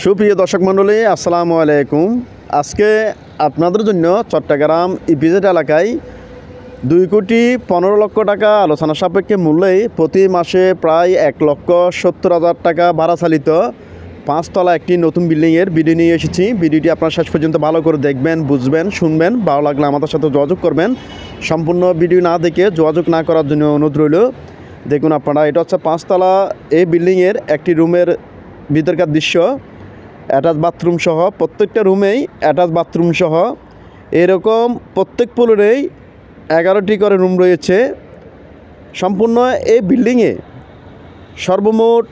সুপ্রিয় দর্শক মণ্ডলী, আসসালামু আলাইকুম। আজকে আপনাদের জন্য চট্টগ্রাম ইপিজেড এলাকায় 2,15,00,000 টাকা আলোচনা সাপেক্ষে মূল্যে প্রতি মাসে প্রায় 1,70,000 টাকা ভাড়া চালিত 5 তলা একটি নতুন বিল্ডিংয়ের ভিডিও নিয়ে এসেছি। ভিডিওটি আপনারা শেষ পর্যন্ত ভালো করে দেখবেন, বুঝবেন, শুনবেন। ভালো লাগলে আমাদের সাথে যোগাযোগ করবেন। সম্পূর্ণ ভিডিও না দেখে যোগাযোগ না করার জন্য অনুরোধ রইল। দেখুন আপনারা, এটা হচ্ছে 5 তলা এই বিল্ডিংয়ের একটি রুমের ভিতরকার দৃশ্য। অ্যাটাচ বাথরুম সহ প্রত্যেকটা রুমেই অ্যাটাচ বাথরুম সহ এরকম প্রত্যেক ফ্লোরেই 11টি করে রুম রয়েছে। সম্পূর্ণ এই বিল্ডিংয়ে সর্বমোট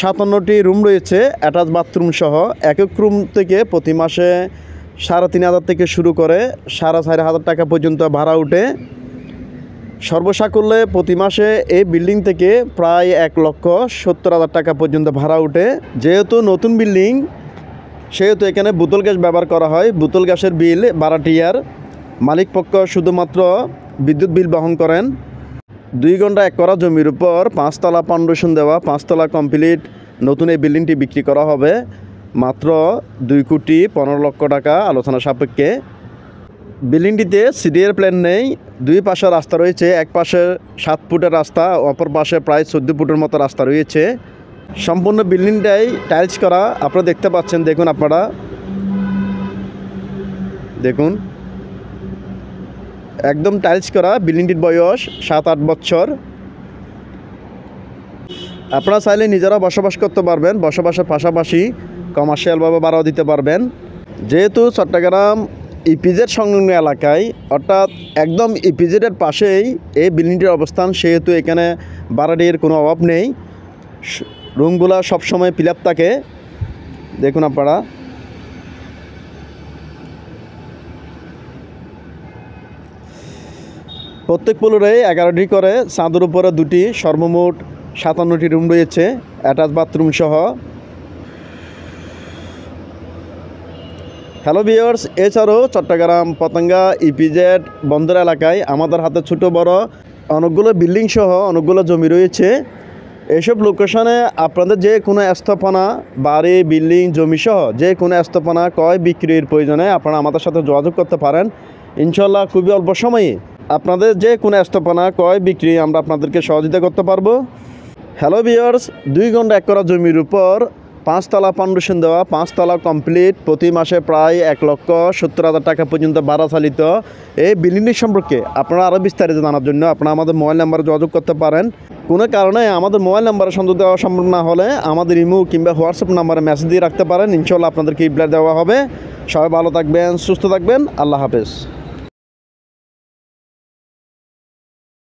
57টি রুম রয়েছে অ্যাটাচ বাথরুম সহ। এক এক রুম থেকে প্রতি মাসে 3,500 থেকে শুরু করে 4,500 টাকা পর্যন্ত ভাড়া ওঠে। সর্বসাকুল্যে প্রতি মাসে এই বিল্ডিং থেকে প্রায় 1,70,000 টাকা পর্যন্ত ভাড়া ওঠে। যেহেতু নতুন বিল্ডিং সেহেতু এখানে বোতল গ্যাস ব্যবহার করা হয়। বোতল গ্যাসের বিল 12 মালিক পক্ষ শুধুমাত্র বিদ্যুৎ বিল বহন করেন। 2 ঘন্টা এক করা জমির উপর 5 তলা ফাউন্ডেশন দেওয়া 5 তলা কমপ্লিট নতুন এই বিল্ডিংটি বিক্রি করা হবে মাত্র 2,15,00,000 টাকা আলোচনা সাপেক্ষে। বিল্ডিংটিতে সিডিএর প্ল্যান নেই। 2 পাশে রাস্তা রয়েছে। এক পাশে 7 ফুটের রাস্তা, অপর পাশে প্রায় 14 ফুটের মতো রাস্তা রয়েছে। সম্পূর্ণ বিল্ডিংটাই টাইলস করা আপনারা দেখতে পাচ্ছেন। দেখুন আপনারা, দেখুন একদম টাইলস করা। বিল্ডিংটির বয়স 7-8 বছর। আপনারা চাইলে নিজেরা বসবাস করতে পারবেন। বসবাসের পাশাপাশি কমার্শিয়ালভাবে ভাড়াও দিতে পারবেন। যেহেতু চট্টগ্রাম ইপিজেড সংলগ্ন এলাকায়, অর্থাৎ একদম ইপিজেডের পাশেই এই বিল্ডিংটির অবস্থান, সেহেতু এখানে ভাড়াটির কোনো অভাব নেই। রুমগুলো সবসময় ফিল আপ থাকে। দেখুন আপনারা, প্রত্যেক ফ্লোরে 11টি করে, ছাদের উপরে 2টি, সর্বমোট 57টি রুম রয়েছে অ্যাটাচ বাথরুম সহ। হ্যালো ভিউয়ার্স, এছাড়াও চট্টগ্রাম পতেঙ্গা ইপিজেড বন্দর এলাকায় আমাদের হাতে ছোট বড় অনেকগুলো বিল্ডিং সহ অনেকগুলো জমি রয়েছে। এইসব লোকেশনে আপনাদের যে কোনো স্থাপনা, বাড়ি, বিল্ডিং, জমি সহ যে কোনো স্থাপনা ক্রয় বিক্রির প্রয়োজনে আপনারা আমাদের সাথে যোগাযোগ করতে পারেন। ইনশাল্লাহ খুবই অল্প সময়ে আপনাদের যে কোনো স্থাপনা ক্রয় বিক্রি আমরা আপনাদেরকে সহযোগিতা করতে পারবো। হ্যালো ভিউয়ার্স, 2 ঘন্টা এক করা জমির উপর 5 তলা ফাউন্ডেশন দেওয়া 5 তলা কমপ্লিট, প্রতি মাসে প্রায় 1,70,000 টাকা পর্যন্ত ভাড়া চালিত এই বিল্ডিংটি সম্পর্কে আপনারা আরও বিস্তারিত জানার জন্য আপনারা আমাদের মোবাইল নাম্বারে যোগাযোগ করতে পারেন। কোনো কারণে আমাদের মোবাইল নাম্বারে সংযোগ দেওয়া সম্ভব না হলে আমাদের ইমো কিংবা হোয়াটসঅ্যাপ নাম্বারে মেসেজ দিয়ে রাখতে পারেন। ইনশাল্লাহ আপনাদেরকে রিপ্লাই দেওয়া হবে। সবাই ভালো থাকবেন, সুস্থ থাকবেন। আল্লাহ হাফেজ।